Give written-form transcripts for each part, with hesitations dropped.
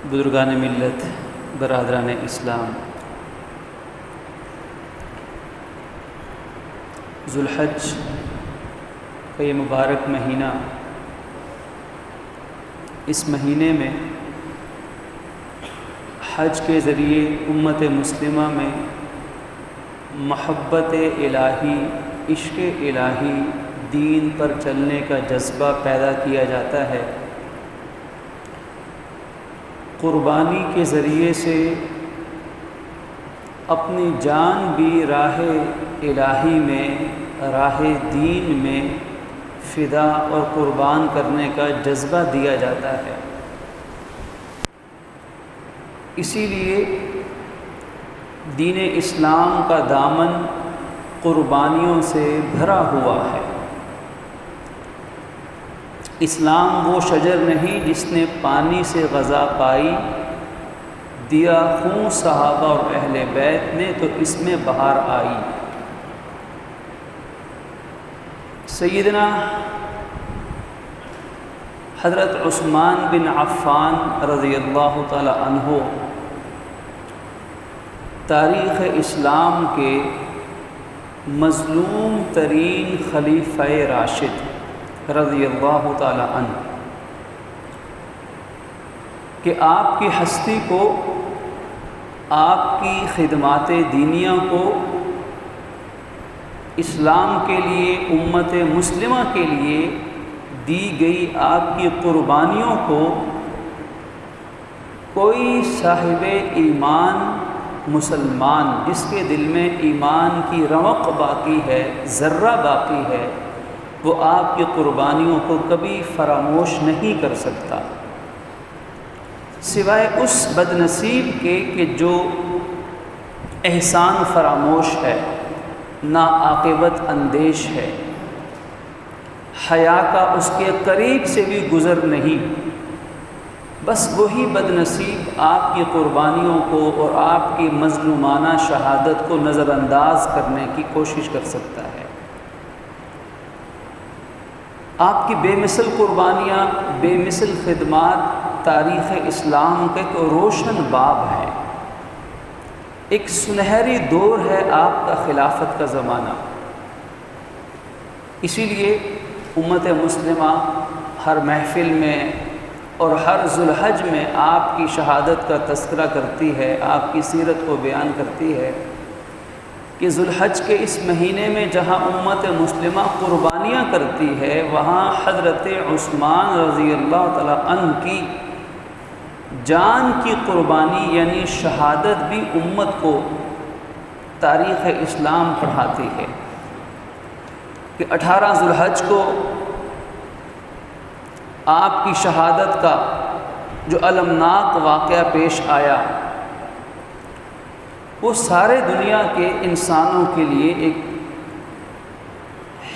بزرگان ملت، برادران اسلام، ذوالحج کا یہ مبارک مہینہ، اس مہینے میں حج کے ذریعے امت مسلمہ میں محبت الہی، عشق الہی، دین پر چلنے کا جذبہ پیدا کیا جاتا ہے۔ قربانی کے ذریعے سے اپنی جان بھی راہ الہی میں، راہ دین میں فدا اور قربان کرنے کا جذبہ دیا جاتا ہے۔ اسی لیے دین اسلام کا دامن قربانیوں سے بھرا ہوا ہے۔ اسلام وہ شجر نہیں جس نے پانی سے غذا پائی، دیا خون صحابہ اور اہل بیت نے تو اس میں بہار آئی۔ سیدنا حضرت عثمان بن عفان رضی اللہ تعالی عنہ تاریخ اسلام کے مظلوم ترین خلیفہ راشد رضی اللہ تعالی عنہ کہ آپ کی ہستی کو، آپ کی خدمات دینیہ کو، اسلام کے لیے، امت مسلمہ کے لیے دی گئی آپ کی قربانیوں کو کوئی صاحب ایمان مسلمان جس کے دل میں ایمان کی رمق باقی ہے، ذرہ باقی ہے، وہ آپ کی قربانیوں کو کبھی فراموش نہیں کر سکتا، سوائے اس بد نصیب کے کہ جو احسان فراموش ہے، ناعاقبت اندیش ہے، حیا کا اس کے قریب سے بھی گزر نہیں، بس وہی بد نصیب آپ کی قربانیوں کو اور آپ کی مظلومانہ شہادت کو نظر انداز کرنے کی کوشش کر سکتا ہے۔ آپ کی بے مثل قربانیاں، بے مثل خدمات تاریخ اسلام کا ایک روشن باب ہے، ایک سنہری دور ہے آپ کا خلافت کا زمانہ۔ اسی لیے امت مسلمہ ہر محفل میں اور ہر ذوالحج میں آپ کی شہادت کا تذکرہ کرتی ہے، آپ کی سیرت کو بیان کرتی ہے کہ ذوالحج کے اس مہینے میں جہاں امت مسلمہ قربانیاں کرتی ہے، وہاں حضرت عثمان رضی اللہ تعالیٰ عنہ کی جان کی قربانی یعنی شہادت بھی امت کو تاریخ اسلام پڑھاتی ہے کہ 18 ذوالحج کو آپ کی شہادت کا جو المناک واقعہ پیش آیا، وہ سارے دنیا کے انسانوں کے لیے ایک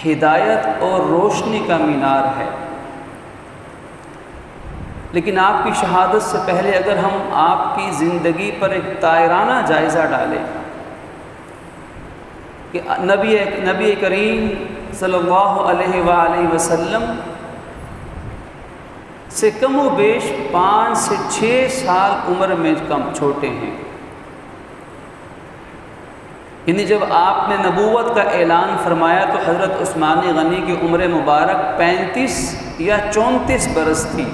ہدایت اور روشنی کا مینار ہے۔ لیکن آپ کی شہادت سے پہلے اگر ہم آپ کی زندگی پر ایک طائرانہ جائزہ ڈالیں کہ نبی کریم صلی اللہ علیہ وآلہ وسلم سے کم و بیش 5 سے 6 سال عمر میں کم چھوٹے ہیں، یعنی جب آپ نے نبوت کا اعلان فرمایا تو حضرت عثمان غنی کی عمر مبارک 35 یا 34 برس تھی،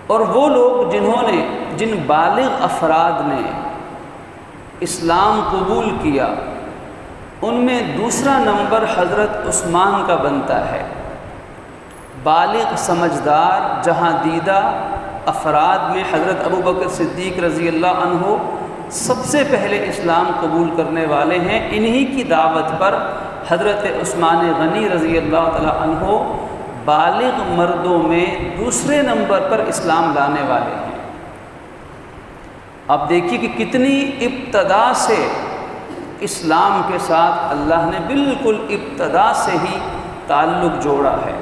اور وہ لوگ جن بالغ افراد نے اسلام قبول کیا، ان میں دوسرا نمبر حضرت عثمان کا بنتا ہے۔ بالغ سمجھدار جہاں دیدہ افراد میں حضرت ابوبکر صدیق رضی اللہ عنہ سب سے پہلے اسلام قبول کرنے والے ہیں، انہی کی دعوت پر حضرت عثمان غنی رضی اللہ تعالی عنہ بالغ مردوں میں دوسرے نمبر پر اسلام لانے والے ہیں۔ اب دیکھیے کہ کتنی ابتدا سے اسلام کے ساتھ اللہ نے بالکل ابتدا سے ہی تعلق جوڑا ہے،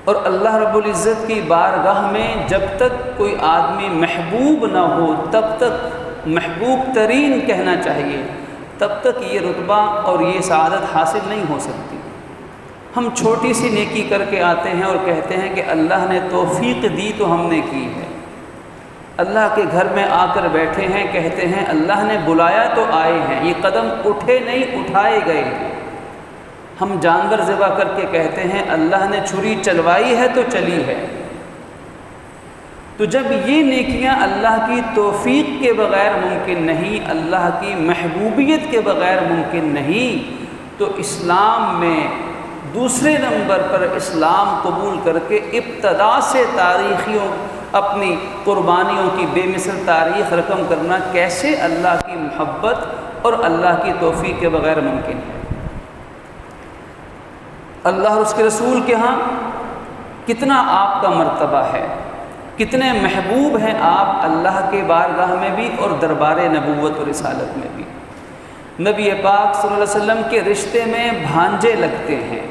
اور اللہ رب العزت کی بارگاہ میں جب تک کوئی آدمی محبوب نہ ہو تب تک محبوب ترین کہنا چاہیے، تب تک یہ رتبہ اور یہ سعادت حاصل نہیں ہو سکتی۔ ہم چھوٹی سی نیکی کر کے آتے ہیں اور کہتے ہیں کہ اللہ نے توفیق دی تو ہم نے کی ہے، اللہ کے گھر میں آ کر بیٹھے ہیں، کہتے ہیں اللہ نے بلایا تو آئے ہیں، یہ قدم اٹھے نہیں اٹھائے گئے ہیں۔ ہم جانور ذبح کر کے کہتے ہیں اللہ نے چھری چلوائی ہے تو چلی ہے۔ تو جب یہ نیکیاں اللہ کی توفیق کے بغیر ممکن نہیں، اللہ کی محبوبیت کے بغیر ممکن نہیں، تو اسلام میں دوسرے نمبر پر اسلام قبول کر کے ابتدا سے تاریخیوں اپنی قربانیوں کی بے مثل تاریخ رقم کرنا کیسے اللہ کی محبت اور اللہ کی توفیق کے بغیر ممکن ہے؟ اللہ اور اس کے رسول کے ہاں کتنا آپ کا مرتبہ ہے، کتنے محبوب ہیں آپ اللہ کے بارگاہ میں بھی اور دربار نبوت اور رسالت میں بھی۔ نبی پاک صلی اللہ علیہ وسلم کے رشتے میں بھانجے لگتے ہیں،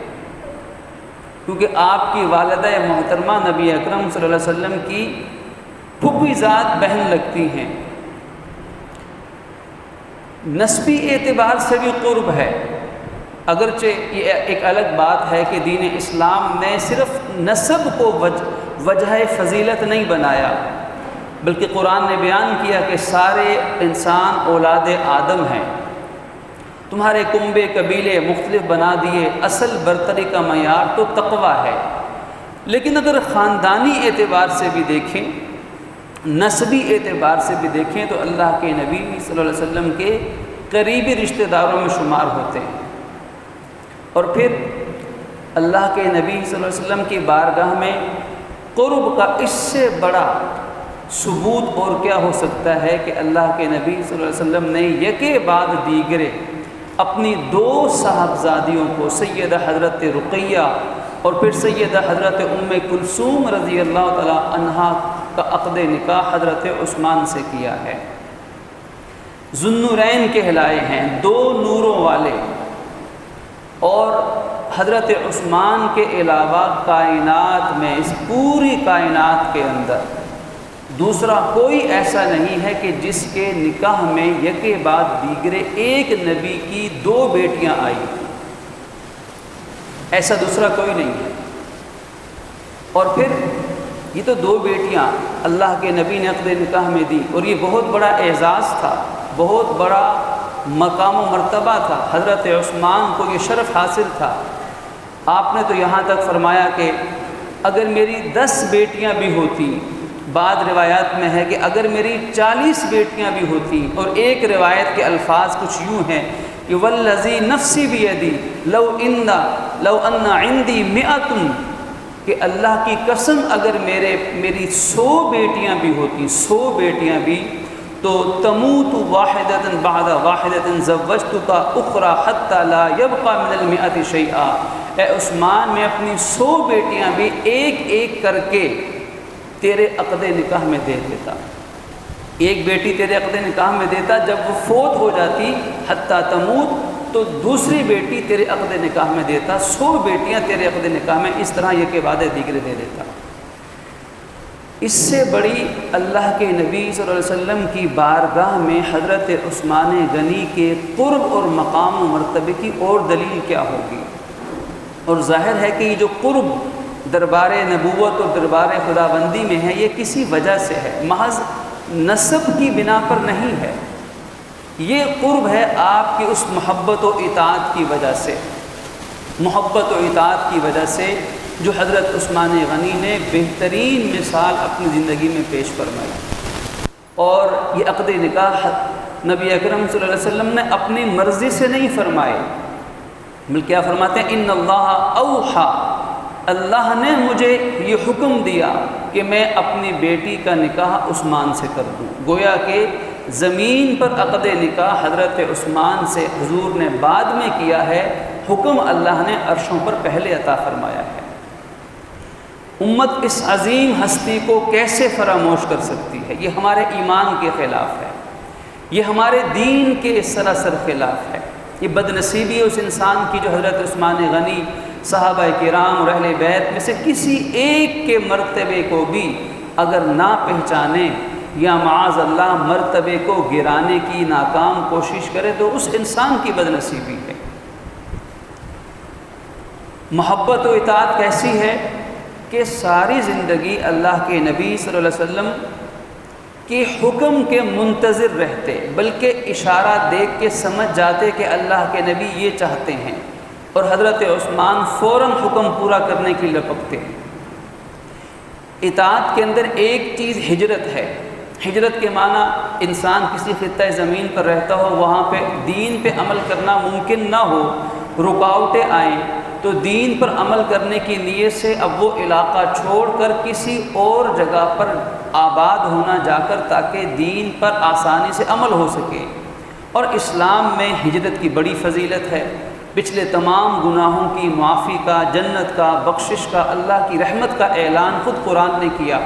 کیونکہ آپ کی والدہ محترمہ نبی اکرم صلی اللہ علیہ وسلم کی پھوپھی ذات بہن لگتی ہیں۔ نسبی اعتبار سے بھی قرب ہے، اگرچہ یہ ایک الگ بات ہے کہ دین اسلام نے صرف نسب کو وجہ فضیلت نہیں بنایا، بلکہ قرآن نے بیان کیا کہ سارے انسان اولاد آدم ہیں، تمہارے کنبے قبیلے مختلف بنا دیے، اصل برتری کا معیار تو تقویٰ ہے۔ لیکن اگر خاندانی اعتبار سے بھی دیکھیں، نسبی اعتبار سے بھی دیکھیں تو اللہ کے نبی صلی اللہ علیہ وسلم کے قریبی رشتہ داروں میں شمار ہوتے ہیں۔ اور پھر اللہ کے نبی صلی اللہ علیہ وسلم کی بارگاہ میں قرب کا اس سے بڑا ثبوت اور کیا ہو سکتا ہے کہ اللہ کے نبی صلی اللہ علیہ وسلم نے یکے بعد دیگرے اپنی دو صاحبزادیوں کو، سیدہ حضرت رقیہ اور پھر سیدہ حضرت ام کلثوم رضی اللہ تعالی عنہا کا عقد نکاح حضرت عثمان سے کیا ہے۔ ذوالنورین کہلائے ہیں، دو نوروں والے، اور حضرت عثمان کے علاوہ کائنات میں، اس پوری کائنات کے اندر دوسرا کوئی ایسا نہیں ہے کہ جس کے نکاح میں یکے بعد دیگرے ایک نبی کی دو بیٹیاں آئی، ایسا دوسرا کوئی نہیں ہے۔ اور پھر یہ تو دو بیٹیاں اللہ کے نبی نے عقد نکاح میں دی، اور یہ بہت بڑا اعزاز تھا، بہت بڑا مقام و مرتبہ تھا، حضرت عثمان کو یہ شرف حاصل تھا۔ آپ نے تو یہاں تک فرمایا کہ اگر میری 10 بیٹیاں بھی ہوتی، بعض روایات میں ہے کہ اگر میری 40 بیٹیاں بھی ہوتی، اور ایک روایت کے الفاظ کچھ یوں ہیں کہ والذی نفسی بیدی لو ان عندی 100، کہ اللہ کی قسم اگر میری 100 بیٹیاں بھی ہوتی، 100 بیٹیاں بھی، تو تموت واحدۃ بعد واحدۃ زوجتک اخرى حتى لا يبقى من المئة شيئا۔ اے عثمان، میں اپنی 100 بیٹیاں بھی ایک ایک کر کے تیرے عقد نکاح میں دے دیتا، ایک بیٹی تیرے عقد نکاح میں دیتا، جب وہ فوت ہو جاتی حتیٰ تموت تو دوسری بیٹی تیرے عقد نکاح میں دیتا، 100 بیٹیاں تیرے عقد نکاح میں، اس طرح یہ کے بعد دیگرے دے دیتا۔ اس سے بڑی اللہ کے نبی صلی اللہ علیہ وسلم کی بارگاہ میں حضرت عثمان غنی کے قرب اور مقام و مرتبے کی اور دلیل کیا ہوگی؟ اور ظاہر ہے کہ یہ جو قرب دربار نبوت اور دربار خداوندی میں ہے، یہ کسی وجہ سے ہے، محض نسب کی بنا پر نہیں ہے، یہ قرب ہے آپ کی اس محبت و اطاعت کی وجہ سے، محبت و اطاعت کی وجہ سے جو حضرت عثمان غنی نے بہترین مثال اپنی زندگی میں پیش فرمائی۔ اور یہ عقد نکاح نبی اکرم صلی اللہ علیہ وسلم نے اپنی مرضی سے نہیں فرمائے، بلکہ کیا فرماتے ہیں؟ ان اللہ اوحا، اللہ نے مجھے یہ حکم دیا کہ میں اپنی بیٹی کا نکاح عثمان سے کر دوں۔ گویا کہ زمین پر عقد نکاح حضرت عثمان سے حضور نے بعد میں کیا ہے، حکم اللہ نے عرشوں پر پہلے عطا فرمایا ہے۔ امت اس عظیم ہستی کو کیسے فراموش کر سکتی ہے؟ یہ ہمارے ایمان کے خلاف ہے، یہ ہمارے دین کے سراسر خلاف ہے۔ یہ بدنصیبی اس انسان کی جو حضرت عثمان غنی، صحابہ کرام اور اہل بیت میں سے کسی ایک کے مرتبے کو بھی اگر نہ پہچانے یا معاذ اللہ مرتبے کو گرانے کی ناکام کوشش کرے تو اس انسان کی بدنصیبی ہے۔ محبت و اطاعت کیسی ہے کہ ساری زندگی اللہ کے نبی صلی اللہ علیہ وسلم کے حکم کے منتظر رہتے، بلکہ اشارہ دیکھ کے سمجھ جاتے کہ اللہ کے نبی یہ چاہتے ہیں، اور حضرت عثمان فوراً حکم پورا کرنے کے لیے لپکتے۔ اطاعت کے اندر ایک چیز ہجرت ہے۔ ہجرت کے معنی انسان کسی خطہ زمین پر رہتا ہو، وہاں پہ دین پہ عمل کرنا ممکن نہ ہو، رکاوٹیں آئیں، تو دین پر عمل کرنے کی نیت سے اب وہ علاقہ چھوڑ کر کسی اور جگہ پر آباد ہونا جا کر، تاکہ دین پر آسانی سے عمل ہو سکے۔ اور اسلام میں ہجرت کی بڑی فضیلت ہے، پچھلے تمام گناہوں کی معافی کا، جنت کا، بخشش کا، اللہ کی رحمت کا اعلان خود قرآن نے کیا۔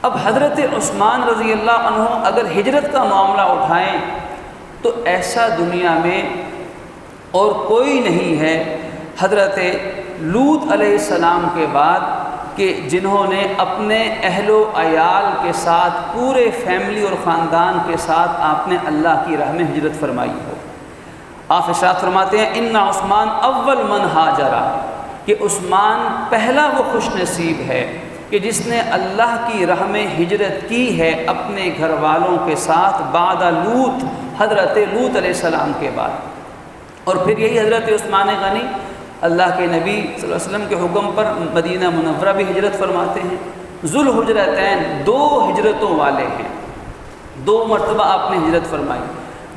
اب حضرت عثمان رضی اللہ عنہ اگر ہجرت کا معاملہ اٹھائیں تو ایسا دنیا میں اور کوئی نہیں ہے حضرت لوط علیہ السلام کے بعد کہ جنہوں نے اپنے اہل و عیال کے ساتھ، پورے فیملی اور خاندان کے ساتھ آپ نے اللہ کی راہ میں ہجرت فرمائی ہو۔ آپ ارشاد فرماتے ہیں ان عثمان اول من ہاجرا، کہ عثمان پہلا وہ خوش نصیب ہے کہ جس نے اللہ کی راہ میں ہجرت کی ہے اپنے گھر والوں کے ساتھ، بعد لوط، حضرت لوط علیہ السلام کے بعد۔ اور پھر یہی حضرت عثمان غنی اللہ کے نبی صلی اللہ علیہ وسلم کے حکم پر مدینہ منورہ بھی ہجرت فرماتے ہیں۔ ذوالحجرتین، 2 ہجرتوں والے ہیں، 2 مرتبہ آپ نے ہجرت فرمائی،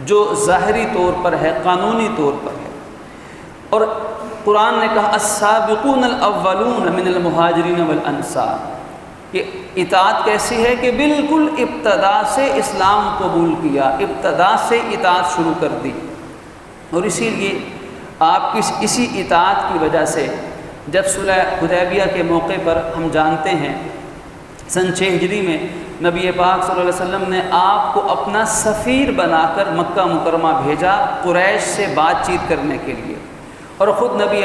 جو ظاہری طور پر ہے، قانونی طور پر ہے۔ اور قرآن نے کہا السابقون الاولون من المہاجرین والانصار، کہ اطاعت کیسی ہے کہ بالکل ابتدا سے اسلام قبول کیا، ابتدا سے اطاعت شروع کر دی۔ اور اسی لیے آپ کی اسی اطاعت کی وجہ سے جب صلح حدیبیہ کے موقع پر ہم جانتے ہیں سن 6 ہجری میں نبی پاک صلی اللہ علیہ وسلم نے آپ کو اپنا سفیر بنا کر مکہ مکرمہ بھیجا قریش سے بات چیت کرنے کے لیے، اور خود نبی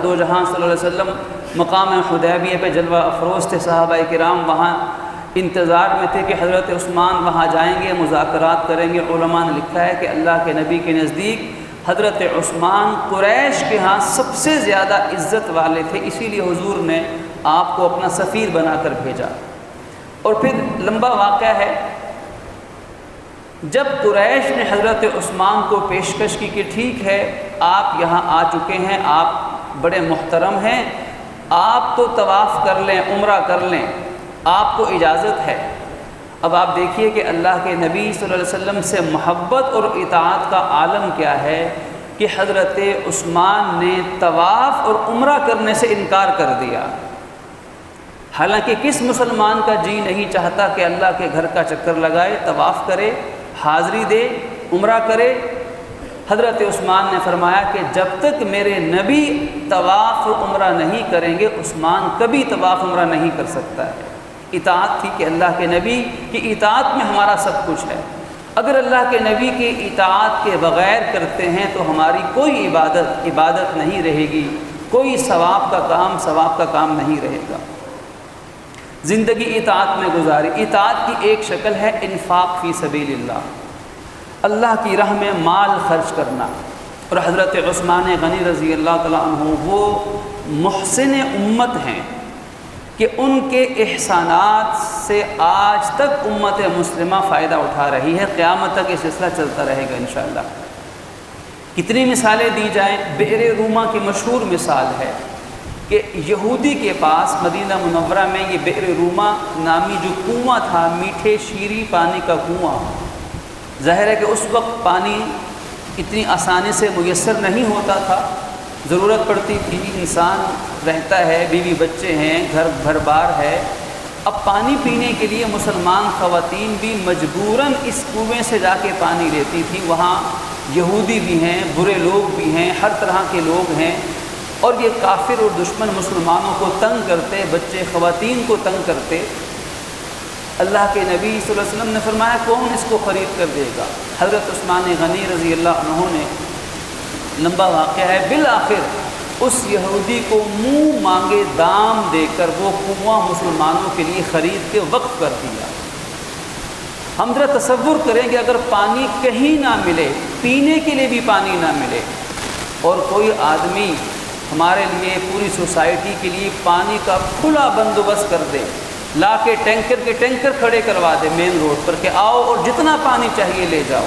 دو جہاں صلی اللہ علیہ وسلم مقام حدیبیہ پہ جلوہ افروز تھے، صحابہ کرام وہاں انتظار میں تھے کہ حضرت عثمان وہاں جائیں گے، مذاکرات کریں گے۔ علماء نے لکھا ہے کہ اللہ کے نبی کے نزدیک حضرت عثمان قریش کے ہاں سب سے زیادہ عزت والے تھے، اسی لیے حضور نے آپ کو اپنا سفیر بنا کر بھیجا۔ اور پھر لمبا واقعہ ہے، جب قریش نے حضرت عثمان کو پیشکش کی کہ ٹھیک ہے آپ یہاں آ چکے ہیں، آپ بڑے محترم ہیں، آپ تو طواف کر لیں، عمرہ کر لیں، آپ کو اجازت ہے۔ اب آپ دیکھیے کہ اللہ کے نبی صلی اللہ علیہ وسلم سے محبت اور اطاعت کا عالم کیا ہے کہ حضرت عثمان نے طواف اور عمرہ کرنے سے انکار کر دیا۔ حالانکہ کس مسلمان کا جی نہیں چاہتا کہ اللہ کے گھر کا چکر لگائے، طواف کرے، حاضری دے، عمرہ کرے۔ حضرت عثمان نے فرمایا کہ جب تک میرے نبی طواف و عمرہ نہیں کریں گے، عثمان کبھی طواف عمرہ نہیں کر سکتا ہے۔ اطاعت تھی کہ اللہ کے نبی کی اطاعت میں ہمارا سب کچھ ہے۔ اگر اللہ کے نبی کی اطاعت کے بغیر کرتے ہیں تو ہماری کوئی عبادت نہیں رہے گی، کوئی ثواب کا کام نہیں رہے گا۔ زندگی اطاعت میں گزاری۔ اطاعت کی ایک شکل ہے انفاق فی سبیل اللہ کی راہ میں مال خرچ کرنا۔ اور حضرت عثمان غنی رضی اللہ تعالیٰ عنہ وہ محسن امت ہیں کہ ان کے احسانات سے آج تک امت مسلمہ فائدہ اٹھا رہی ہے، قیامت تک یہ سلسلہ چلتا رہے گا انشاءاللہ۔ کتنی مثالیں دی جائیں، بئر روما کی مشہور مثال ہے کہ یہودی کے پاس مدینہ منورہ میں یہ بئر روما نامی جو کنواں تھا، میٹھے شیریں پانی کا کنواں، ظاہر ہے کہ اس وقت پانی اتنی آسانی سے میسر نہیں ہوتا تھا، ضرورت پڑتی تھی، انسان رہتا ہے، بیوی بچے ہیں، گھر بھر بار ہے۔ اب پانی پینے کے لیے مسلمان خواتین بھی مجبوراً اس کنویں سے جا کے پانی لیتی تھی۔ وہاں یہودی بھی ہیں، برے لوگ بھی ہیں، ہر طرح کے لوگ ہیں، اور یہ کافر اور دشمن مسلمانوں کو تنگ کرتے، بچے خواتین کو تنگ کرتے۔ اللہ کے نبی صلی اللہ علیہ وسلم نے فرمایا کون اس کو خرید کر دے گا؟ حضرت عثمان غنی رضی اللہ عنہ نے، لمبا واقعہ ہے، بالآخر اس یہودی کو منہ مانگے دام دے کر وہ کنواں مسلمانوں کے لیے خرید کے وقف کر دیا۔ ہم ذرا تصور کریں کہ اگر پانی کہیں نہ ملے، پینے کے لیے بھی پانی نہ ملے، اور کوئی آدمی ہمارے لیے پوری سوسائٹی کے لیے پانی کا کھلا بندوبست کر دے، لا کے ٹینکر کے ٹینکر کھڑے کروا دے مین روڈ پر کہ آؤ اور جتنا پانی چاہیے لے جاؤ،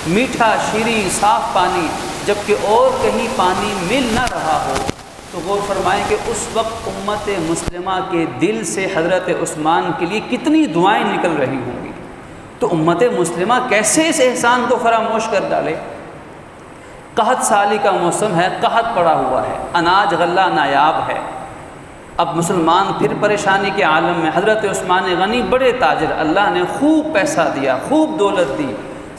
میٹھا شیریں صاف پانی، جبکہ اور کہیں پانی مل نہ رہا ہو، تو غور فرمائیں کہ اس وقت امت مسلمہ کے دل سے حضرت عثمان کے لیے کتنی دعائیں نکل رہی ہوں گی۔ تو امت مسلمہ کیسے اس احسان کو فراموش کر ڈالے؟ قحط سالی کا موسم ہے، قحط پڑا ہوا ہے، اناج غلہ نایاب ہے، اب مسلمان پھر پریشانی کے عالم میں۔ حضرت عثمان غنی بڑے تاجر، اللہ نے خوب پیسہ دیا، خوب دولت دی،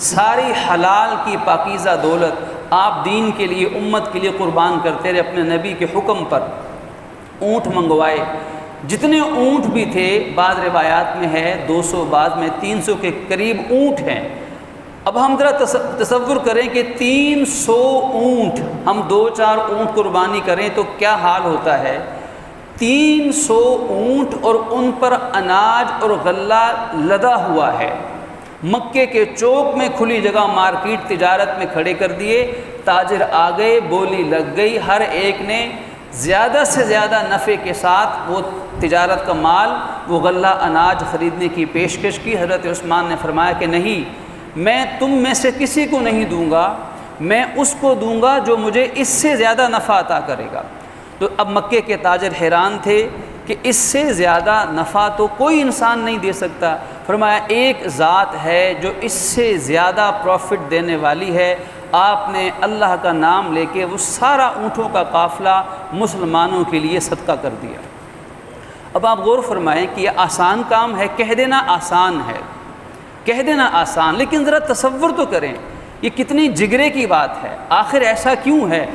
ساری حلال کی پاکیزہ دولت آپ دین کے لیے، امت کے لیے قربان کرتے رہے اپنے نبی کے حکم پر۔ اونٹ منگوائے، جتنے اونٹ بھی تھے، بعض روایات میں ہے 200، بعض میں 300 کے قریب اونٹ ہیں۔ اب ہم ذرا تصور کریں کہ 300 اونٹ، ہم 2-4 اونٹ قربانی کریں تو کیا حال ہوتا ہے۔ 300 اونٹ اور ان پر اناج اور غلہ لدا ہوا ہے، مکے کے چوک میں کھلی جگہ مارکیٹ تجارت میں کھڑے کر دیے، تاجر آ گئے، بولی لگ گئی، ہر ایک نے زیادہ سے زیادہ نفع کے ساتھ وہ تجارت کا مال، وہ غلہ اناج خریدنے کی پیشکش کی۔ حضرت عثمان نے فرمایا کہ نہیں، میں تم میں سے کسی کو نہیں دوں گا، میں اس کو دوں گا جو مجھے اس سے زیادہ نفع عطا کرے گا۔ تو اب مکے کے تاجر حیران تھے کہ اس سے زیادہ نفع تو کوئی انسان نہیں دے سکتا۔ فرمایا ایک ذات ہے جو اس سے زیادہ پروفٹ دینے والی ہے۔ آپ نے اللہ کا نام لے کے وہ سارا اونٹوں کا قافلہ مسلمانوں کے لیے صدقہ کر دیا۔ اب آپ غور فرمائیں کہ یہ آسان کام ہے، کہہ دینا آسان ہے، کہہ دینا آسان، لیکن ذرا تصور تو کریں یہ کتنی جگرے کی بات ہے۔ آخر ایسا کیوں ہے؟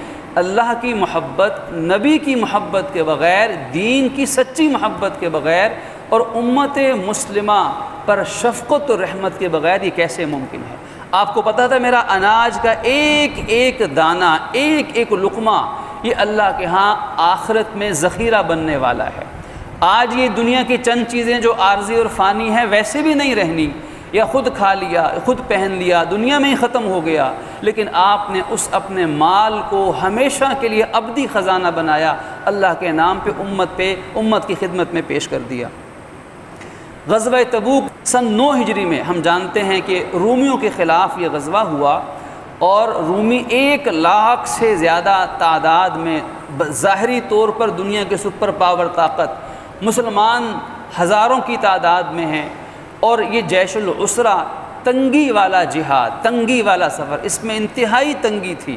اللہ کی محبت، نبی کی محبت کے بغیر، دین کی سچی محبت کے بغیر اور امت مسلمہ پر شفقت و رحمت کے بغیر یہ کیسے ممکن ہے؟ آپ کو پتہ تھا میرا اناج کا ایک ایک دانہ، ایک ایک لقمہ یہ اللہ کے ہاں آخرت میں ذخیرہ بننے والا ہے۔ آج یہ دنیا کی چند چیزیں جو عارضی اور فانی ہیں ویسے بھی نہیں رہنی، یا خود کھا لیا، خود پہن لیا، دنیا میں ہی ختم ہو گیا، لیکن آپ نے اس اپنے مال کو ہمیشہ کے لیے ابدی خزانہ بنایا، اللہ کے نام پہ امت کی خدمت میں پیش کر دیا۔ غزوہ تبوک سن 9 ہجری میں ہم جانتے ہیں کہ رومیوں کے خلاف یہ غزوہ ہوا، اور رومی 1 لاکھ سے زیادہ تعداد میں، ظاہری طور پر دنیا کے سپر پاور طاقت، مسلمان ہزاروں کی تعداد میں ہیں، اور یہ جیش العسرہ، تنگی والا جہاد، تنگی والا سفر، اس میں انتہائی تنگی تھی،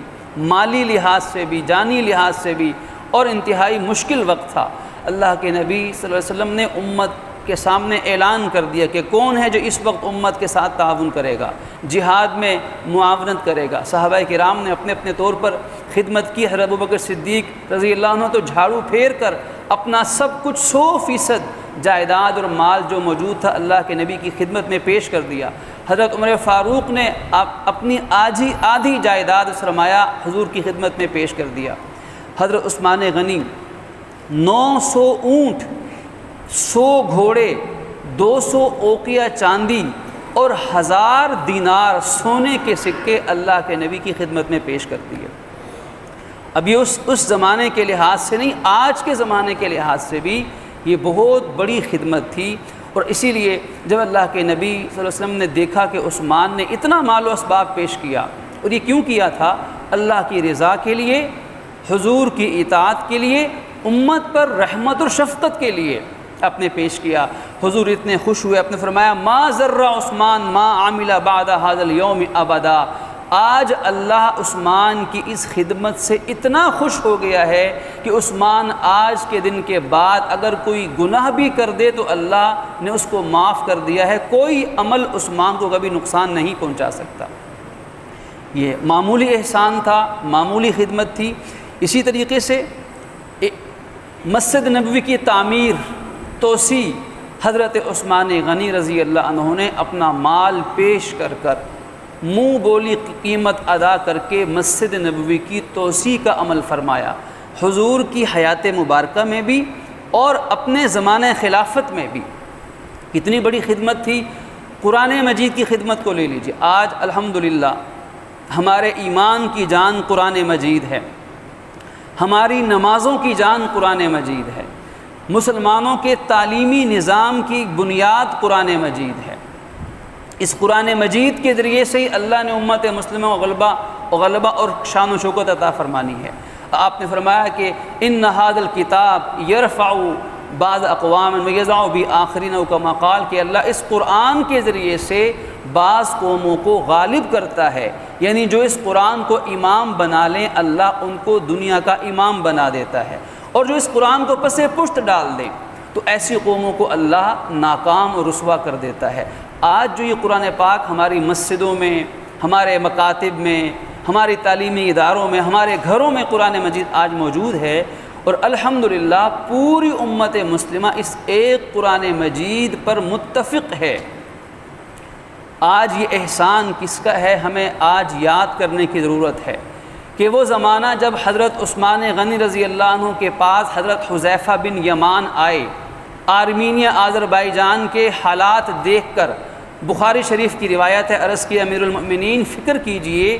مالی لحاظ سے بھی، جانی لحاظ سے بھی، اور انتہائی مشکل وقت تھا۔ اللہ کے نبی صلی اللہ علیہ وسلم نے امت کے سامنے اعلان کر دیا کہ کون ہے جو اس وقت امت کے ساتھ تعاون کرے گا، جہاد میں معاونت کرے گا۔ صحابہ کرام نے اپنے اپنے طور پر خدمت کی۔ حضرت ابوبکر صدیق رضی اللہ عنہ تو جھاڑو پھیر کر اپنا سب کچھ 100% جائیداد اور مال جو موجود تھا اللہ کے نبی کی خدمت میں پیش کر دیا۔ حضرت عمر فاروق نے اپنی آدھی جائیداد سرمایہ حضور کی خدمت میں پیش کر دیا۔ حضرت عثمان غنی 900 اونٹ، 100 گھوڑے، 200 اوقیہ چاندی اور 1000 دینار سونے کے سکے اللہ کے نبی کی خدمت میں پیش کر دیے۔ اب یہ اس زمانے کے لحاظ سے نہیں، آج کے زمانے کے لحاظ سے بھی یہ بہت بڑی خدمت تھی۔ اور اسی لیے جب اللہ کے نبی صلی اللہ علیہ وسلم نے دیکھا کہ عثمان نے اتنا مال و اسباب پیش کیا، اور یہ کیوں کیا تھا؟ اللہ کی رضا کے لیے، حضور کی اطاعت کے لیے، امت پر رحمت اور شفقت کے لیے آپ نے پیش کیا۔ حضور اتنے خوش ہوئے، آپ نے فرمایا ما ذر عثمان ما عمل بعد هذا اليوم ابدا۔ آج اللہ عثمان کی اس خدمت سے اتنا خوش ہو گیا ہے کہ عثمان آج کے دن کے بعد اگر کوئی گناہ بھی کر دے تو اللہ نے اس کو معاف کر دیا ہے، کوئی عمل عثمان کو کبھی نقصان نہیں پہنچا سکتا۔ یہ معمولی احسان تھا، معمولی خدمت تھی۔ اسی طریقے سے مسجد نبوی کی تعمیر، توسیع، حضرت عثمان غنی رضی اللہ عنہ نے اپنا مال پیش کر کر، منہ بولی قیمت ادا کر کے مسجد نبوی کی توسیع کا عمل فرمایا، حضور کی حیات مبارکہ میں بھی اور اپنے زمانہ خلافت میں بھی۔ کتنی بڑی خدمت تھی۔ قرآن مجید کی خدمت کو لے لیجیے، آج الحمدللہ ہمارے ایمان کی جان قرآن مجید ہے۔ ہماری نمازوں کی جان قرآن مجید ہے، مسلمانوں کے تعلیمی نظام کی بنیاد قرآن مجید ہے۔ اس قرآن مجید کے ذریعے سے ہی اللہ نے امت مسلمہ کو غلبہ اور شان و شوکت عطا فرمانی ہے۔ آپ نے فرمایا کہ ان ھذا الکتاب یرفع بعض اقوام ویضع بآخرین، کما قال، کہ اللہ اس قرآن کے ذریعے سے بعض قوموں کو غالب کرتا ہے، یعنی جو اس قرآن کو امام بنا لیں اللہ ان کو دنیا کا امام بنا دیتا ہے، اور جو اس قرآن کو پس پشت ڈال دیں تو ایسی قوموں کو اللہ ناکام اور رسوا کر دیتا ہے۔ آج جو یہ قرآن پاک ہماری مسجدوں میں، ہمارے مکاتب میں، ہماری تعلیمی اداروں میں، ہمارے گھروں میں قرآن مجید آج موجود ہے، اور الحمدللہ پوری امت مسلمہ اس ایک قرآن مجید پر متفق ہے۔ آج یہ احسان کس کا ہے، ہمیں آج یاد کرنے کی ضرورت ہے کہ وہ زمانہ جب حضرت عثمان غنی رضی اللہ عنہ کے پاس حضرت حذیفہ بن یمان آئے، آرمینیا آذربائیجان کے حالات دیکھ کر، بخاری شریف کی روایت ہے، عرض کی امیر المؤمنین فکر کیجئے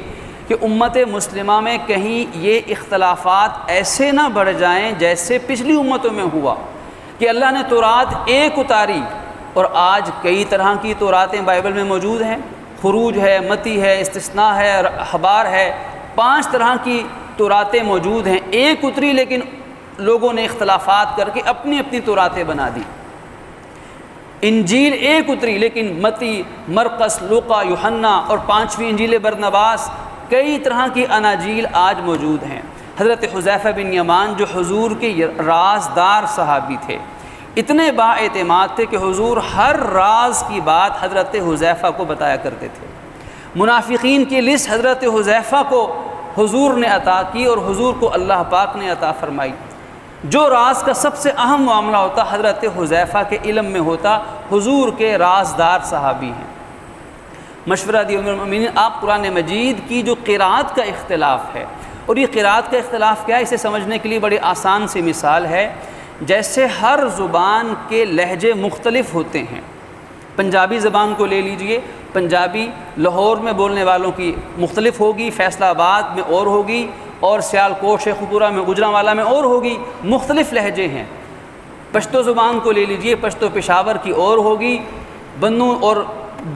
کہ امت مسلمہ میں کہیں یہ اختلافات ایسے نہ بڑھ جائیں جیسے پچھلی امتوں میں ہوا کہ اللہ نے تورات ایک اتاری اور آج کئی طرح کی توراتیں بائبل میں موجود ہیں، خروج ہے، متی ہے، استثناء ہے، اخبار ہے، 5 طرح کی توراتیں موجود ہیں، ایک اتری لیکن لوگوں نے اختلافات کر کے اپنی اپنی توراتیں بنا دی۔ انجیل ایک اتری لیکن متی، مرقس، لوقا، یوحنا اور 5ویں انجیل برنباس، کئی طرح کی اناجیل آج موجود ہیں۔ حضرت حذیفہ بن یمان جو حضور کے رازدار صحابی تھے، اتنے بااعتماد تھے کہ حضور ہر راز کی بات حضرت حذیفہ کو بتایا کرتے تھے۔ منافقین کی لسٹ حضرت حذیفہ کو حضور نے عطا کی اور حضور کو اللہ پاک نے عطا فرمائی۔ جو راز کا سب سے اہم معاملہ ہوتا حضرت حذیفہ کے علم میں ہوتا، حضور کے رازدار صحابی ہیں۔ مشورہ دی امیر المؤمنین، آپ قرآن مجید کی جو قرأت کا اختلاف ہے، اور یہ قرأت کا اختلاف کیا ہے اسے سمجھنے کے لیے بڑی آسان سی مثال ہے، جیسے ہر زبان کے لہجے مختلف ہوتے ہیں۔ پنجابی زبان کو لے لیجئے، پنجابی لاہور میں بولنے والوں کی مختلف ہوگی، فیصلہ آباد میں اور ہوگی، اور سیالکوٹ، شیخوپورہ میں، گوجرانوالہ میں اور ہوگی، مختلف لہجے ہیں۔ پشتو زبان کو لے لیجئے، پشتو پشاور کی اور ہوگی، بنو اور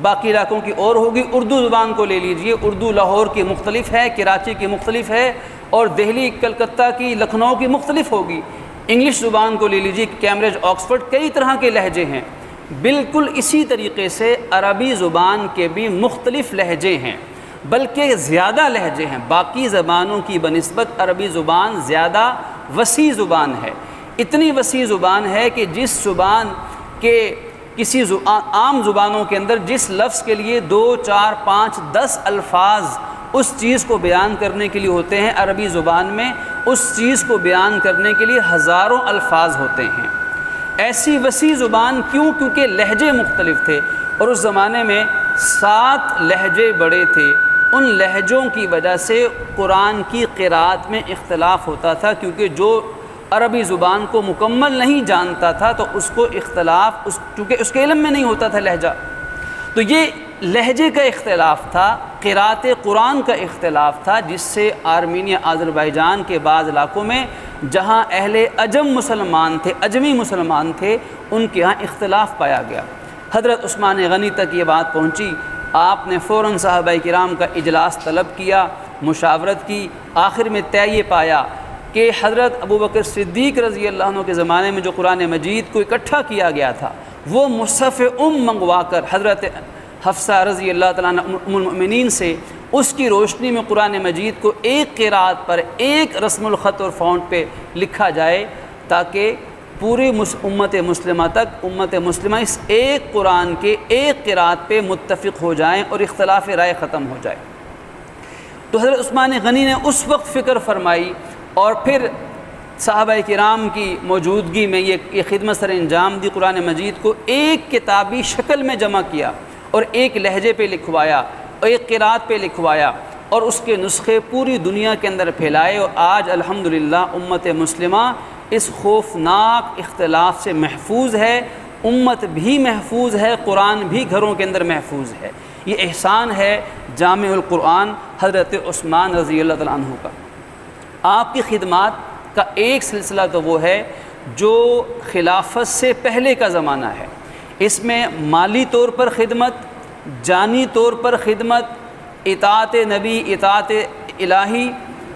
باقی علاقوں کی اور ہوگی۔ اردو زبان کو لے لیجئے، اردو لاہور کی مختلف ہے، کراچی کی مختلف ہے، اور دہلی، کلکتہ کی، لکھنؤ کی مختلف ہوگی۔ انگلش زبان کو لے لیجئے، کیمبرج، آکسفورڈ، کئی طرح کے لہجے ہیں۔ بالکل اسی طریقے سے عربی زبان کے بھی مختلف لہجے ہیں، بلکہ زیادہ لہجے ہیں۔ باقی زبانوں کی بنسبت عربی زبان زیادہ وسیع زبان ہے۔ اتنی وسیع زبان ہے کہ جس زبان کے کسی عام زبانوں کے اندر جس لفظ کے لیے 2، 4، 5، 10 الفاظ اس چیز کو بیان کرنے کے لیے ہوتے ہیں، عربی زبان میں اس چیز کو بیان کرنے کے لیے ہزاروں الفاظ ہوتے ہیں۔ ایسی وسیع زبان کیوں؟ کیونکہ لہجے مختلف تھے، اور اس زمانے میں 7 لہجے بڑے تھے۔ ان لہجوں کی وجہ سے قرآن کی قرأت میں اختلاف ہوتا تھا، کیونکہ جو عربی زبان کو مکمل نہیں جانتا تھا تو اس کو اختلاف چونکہ اس کے علم میں نہیں ہوتا تھا لہجہ، تو یہ لہجے کا اختلاف تھا، قرأت قرآن کا اختلاف تھا، جس سے آرمینیا آذربائیجان کے بعض علاقوں میں جہاں اہل عجم مسلمان تھے، عجمی مسلمان تھے، ان کے ہاں اختلاف پایا گیا۔ حضرت عثمان غنی تک یہ بات پہنچی، آپ نے فوراً صحابہ کرام کا اجلاس طلب کیا، مشاورت کی، آخر میں طے یہ پایا کہ حضرت ابوبکر صدیق رضی اللہ عنہ کے زمانے میں جو قرآن مجید کو اکٹھا کیا گیا تھا، وہ مصحف منگوا کر حضرت حفصہ رضی اللہ تعالیٰ عنہ ام المؤمنین سے اس کی روشنی میں قرآن مجید کو ایک قرأت پر، ایک رسم الخط اور فونٹ پہ لکھا جائے، تاکہ پوری امت مسلمہ اس ایک قرآن کے ایک قرأت پہ متفق ہو جائیں اور اختلاف رائے ختم ہو جائے۔ تو حضرت عثمان غنی نے اس وقت فکر فرمائی، اور پھر صحابہ کرام کی موجودگی میں یہ خدمت سر انجام دی، قرآن مجید کو ایک کتابی شکل میں جمع کیا اور ایک لہجے پہ لکھوایا اور ایک قرأت پہ لکھوایا، اور اس کے نسخے پوری دنیا کے اندر پھیلائے، اور آج الحمدللہ امت مسلمہ اس خوفناک اختلاف سے محفوظ ہے، امت بھی محفوظ ہے، قرآن بھی گھروں کے اندر محفوظ ہے۔ یہ احسان ہے جامع القرآن حضرت عثمان رضی اللہ تعالیٰ عنہ کا۔ آپ کی خدمات کا ایک سلسلہ تو وہ ہے جو خلافت سے پہلے کا زمانہ ہے، اس میں مالی طور پر خدمت، جانی طور پر خدمت، اطاعت نبی، اطاعت الہی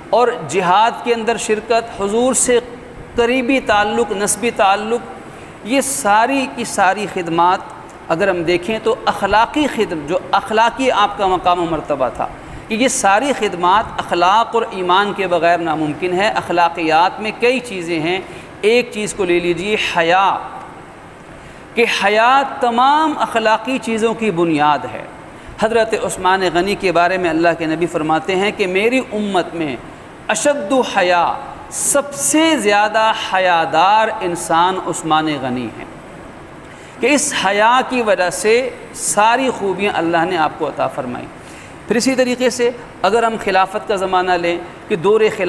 اور جہاد کے اندر شرکت، حضور سے قریبی تعلق، نسبی تعلق، یہ ساری کی ساری خدمات اگر ہم دیکھیں تو اخلاقی جو اخلاقی آپ کا مقام و مرتبہ تھا کہ یہ ساری خدمات اخلاق اور ایمان کے بغیر ناممکن ہے۔ اخلاقیات میں کئی چیزیں ہیں، ایک چیز کو لے لیجئے، حیا، کہ حیا تمام اخلاقی چیزوں کی بنیاد ہے۔ حضرت عثمان غنی کے بارے میں اللہ کے نبی فرماتے ہیں کہ میری امت میں اشد حیا، سب سے زیادہ حیادار انسان عثمان غنی ہیں، کہ اس حیا کی وجہ سے ساری خوبیاں اللہ نے آپ کو عطا فرمائی۔ پھر اسی طریقے سے اگر ہم خلافت کا زمانہ لیں کہ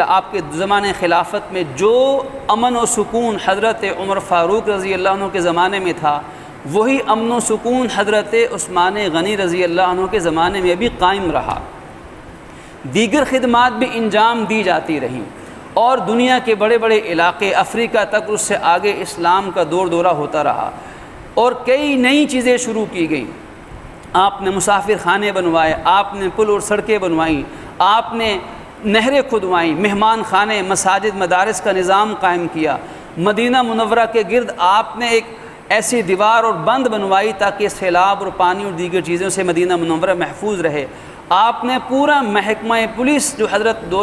آپ کے زمانے خلافت میں جو امن و سکون حضرت عمر فاروق رضی اللہ عنہ کے زمانے میں تھا، وہی امن و سکون حضرت عثمان غنی رضی اللہ عنہ کے زمانے میں بھی قائم رہا۔ دیگر خدمات بھی انجام دی جاتی رہیں اور دنیا کے بڑے بڑے علاقے افریقہ تک اس سے آگے اسلام کا دور دورہ ہوتا رہا اور کئی نئی چیزیں شروع کی گئیں۔ آپ نے مسافر خانے بنوائے، آپ نے پل اور سڑکیں بنوائیں، آپ نے نہریں کھدوائیں، مہمان خانے، مساجد، مدارس کا نظام قائم کیا۔ مدینہ منورہ کے گرد آپ نے ایک ایسی دیوار اور بند بنوائی تاکہ سیلاب اور پانی اور دیگر چیزوں سے مدینہ منورہ محفوظ رہے۔ آپ نے پورا محکمہ پولیس جو حضرت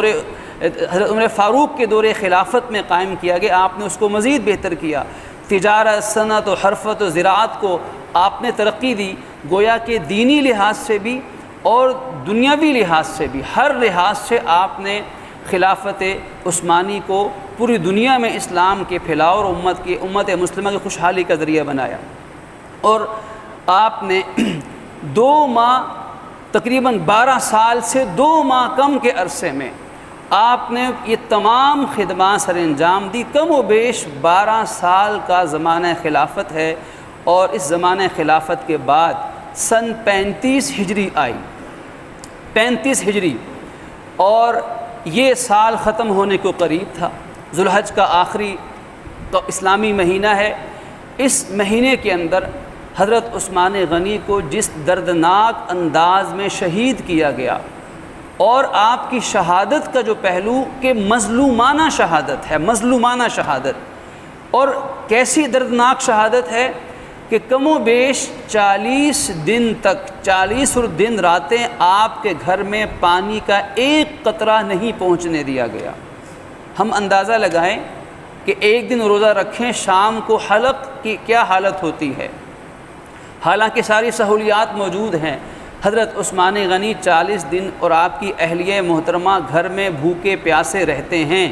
عمر فاروق کے دور خلافت میں قائم کیا گیا، آپ نے اس کو مزید بہتر کیا۔ تجارت، صنعت و حرفت و زراعت کو آپ نے ترقی دی، گویا کہ دینی لحاظ سے بھی اور دنیاوی لحاظ سے بھی، ہر لحاظ سے آپ نے خلافت عثمانی کو پوری دنیا میں اسلام کے پھیلاؤ اور امت مسلمہ کی خوشحالی کا ذریعہ بنایا۔ اور آپ نے 2 ماہ، تقریباً 12 سال سے 2 ماہ کم کے عرصے میں آپ نے یہ تمام خدمات سر انجام دی۔ کم و بیش 12 سال کا زمانہ خلافت ہے، اور اس زمانہ خلافت کے بعد سن 35 ہجری آئی، 35 ہجری، اور یہ سال ختم ہونے کو قریب تھا۔ ذوالحج کا آخری تو اسلامی مہینہ ہے۔ اس مہینے کے اندر حضرت عثمان غنی کو جس دردناک انداز میں شہید کیا گیا، اور آپ کی شہادت کا جو پہلو کہ مظلومانہ شہادت ہے، مظلومانہ شہادت، اور کیسی دردناک شہادت ہے کہ کم و بیش 40 دن تک، 40 دن راتیں آپ کے گھر میں پانی کا ایک قطرہ نہیں پہنچنے دیا گیا۔ ہم اندازہ لگائیں کہ ایک دن روزہ رکھیں، شام کو حلق کی کیا حالت ہوتی ہے، حالانکہ ساری سہولیات موجود ہیں۔ حضرت عثمان غنی 40 دن اور آپ کی اہلیہ محترمہ گھر میں بھوکے پیاسے رہتے ہیں۔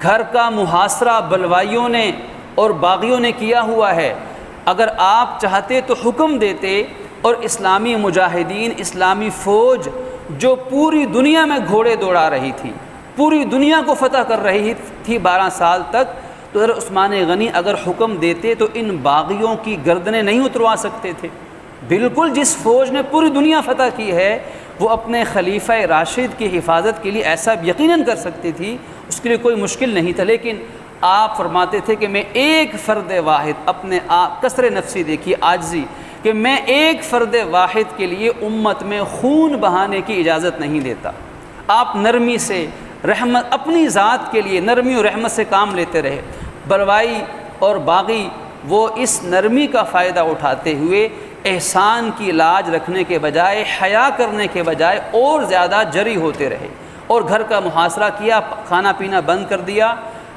گھر کا محاصرہ بلوائیوں نے اور باغیوں نے کیا ہوا ہے۔ اگر آپ چاہتے تو حکم دیتے اور اسلامی مجاہدین، اسلامی فوج جو پوری دنیا میں گھوڑے دوڑا رہی تھی، پوری دنیا کو فتح کر رہی تھی 12 سال تک، تو حضرت عثمان غنی اگر حکم دیتے تو ان باغیوں کی گردنیں نہیں اتروا سکتے تھے۔ بالکل جس فوج نے پوری دنیا فتح کی ہے وہ اپنے خلیفہ راشد کی حفاظت کے لیے ایسا یقیناً کر سکتی تھی، اس کے لیے کوئی مشکل نہیں تھا، لیکن آپ فرماتے تھے کہ میں ایک فرد واحد، اپنے آپ کثر نفسی دیکھی، عاجزی، کہ میں ایک فرد واحد کے لیے امت میں خون بہانے کی اجازت نہیں دیتا۔ آپ نرمی سے، رحمت، اپنی ذات کے لیے نرمی اور رحمت سے کام لیتے رہے۔ بلوائی اور باغی وہ اس نرمی کا فائدہ اٹھاتے ہوئے احسان کی لاج رکھنے کے بجائے، حیا کرنے کے بجائے اور زیادہ جری ہوتے رہے اور گھر کا محاصرہ کیا، کھانا پینا بند کر دیا۔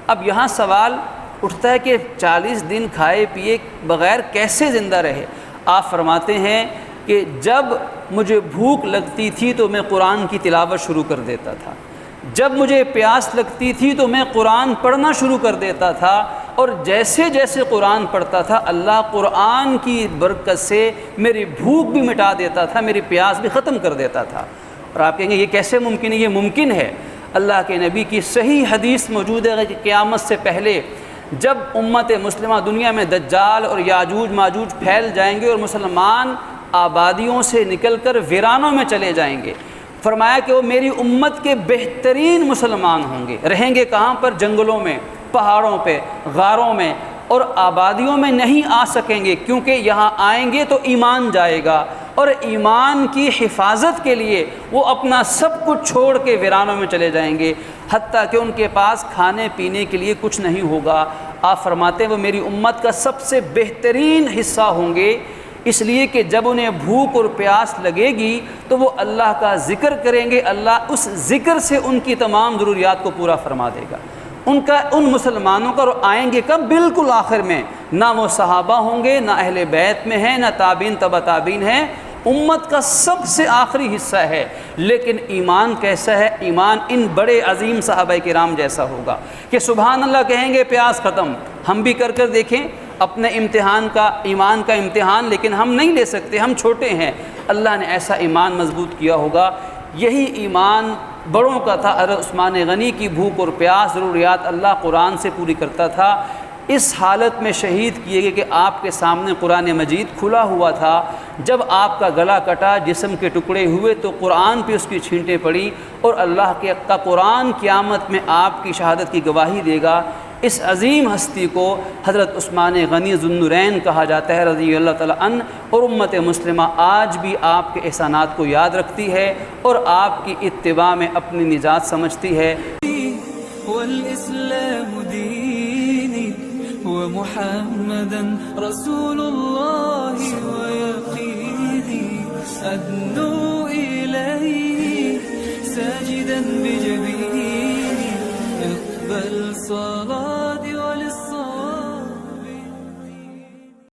اب یہاں سوال اٹھتا ہے کہ 40 دن کھائے پیے بغیر کیسے زندہ رہے؟ آپ فرماتے ہیں کہ جب مجھے بھوک لگتی تھی تو میں قرآن کی تلاوت شروع کر دیتا تھا، جب مجھے پیاس لگتی تھی تو میں قرآن پڑھنا شروع کر دیتا تھا، اور جیسے جیسے قرآن پڑھتا تھا اللہ قرآن کی برکت سے میری بھوک بھی مٹا دیتا تھا، میری پیاس بھی ختم کر دیتا تھا۔ اور آپ کہیں گے یہ کیسے ممکن ہے؟ یہ ممکن ہے، اللہ کے نبی کی صحیح حدیث موجود ہے کہ قیامت سے پہلے جب امت مسلمہ دنیا میں دجال اور یاجوج ماجوج پھیل جائیں گے اور مسلمان آبادیوں سے نکل کر ویرانوں میں چلے جائیں گے، فرمایا کہ وہ میری امت کے بہترین مسلمان ہوں گے۔ رہیں گے کہاں پر؟ جنگلوں میں، پہاڑوں پہ، غاروں میں اور آبادیوں میں نہیں آ سکیں گے، کیونکہ یہاں آئیں گے تو ایمان جائے گا، اور ایمان کی حفاظت کے لیے وہ اپنا سب کچھ چھوڑ کے ویرانوں میں چلے جائیں گے، حتیٰ کہ ان کے پاس کھانے پینے کے لیے کچھ نہیں ہوگا۔ آپ فرماتے ہیں وہ میری امت کا سب سے بہترین حصہ ہوں گے، اس لیے کہ جب انہیں بھوک اور پیاس لگے گی تو وہ اللہ کا ذکر کریں گے، اللہ اس ذکر سے ان کی تمام ضروریات کو پورا فرما دے گا۔ ان مسلمانوں کا آئیں گے کب؟ بالکل آخر میں۔ نہ وہ صحابہ ہوں گے، نہ اہل بیت میں ہیں، نہ تابعین تبع تابعین ہیں، امت کا سب سے آخری حصہ ہے۔ لیکن ایمان کیسا ہے؟ ایمان ان بڑے عظیم صحابہ کرام جیسا ہوگا کہ سبحان اللہ کہیں گے پیاس ختم۔ ہم بھی کر دیکھیں اپنے امتحان کا، ایمان کا امتحان، لیکن ہم نہیں لے سکتے، ہم چھوٹے ہیں۔ اللہ نے ایسا ایمان مضبوط کیا ہوگا۔ یہی ایمان بڑوں کا تھا۔ حضرت عثمان غنی کی بھوک اور پیاس ضروریات اللہ قرآن سے پوری کرتا تھا۔ اس حالت میں شہید کیے گئے کہ آپ کے سامنے قرآن مجید کھلا ہوا تھا۔ جب آپ کا گلا کٹا، جسم کے ٹکڑے ہوئے تو قرآن پہ اس کی چھینٹیں پڑیں، اور اللہ کا قرآن قیامت میں آپ کی شہادت کی گواہی دے گا۔ اس عظیم ہستی کو حضرت عثمان غنی ذو النورین کہا جاتا ہے رضی اللہ تعالیٰ عنہ، اور امت مسلمہ آج بھی آپ کے احسانات کو یاد رکھتی ہے اور آپ کی اتباع میں اپنی نجات سمجھتی ہے۔ والإسلام ديني ومحمدا رسول الله ويقيني أدنو إليه ساجدا بجبيني اقبل صلاة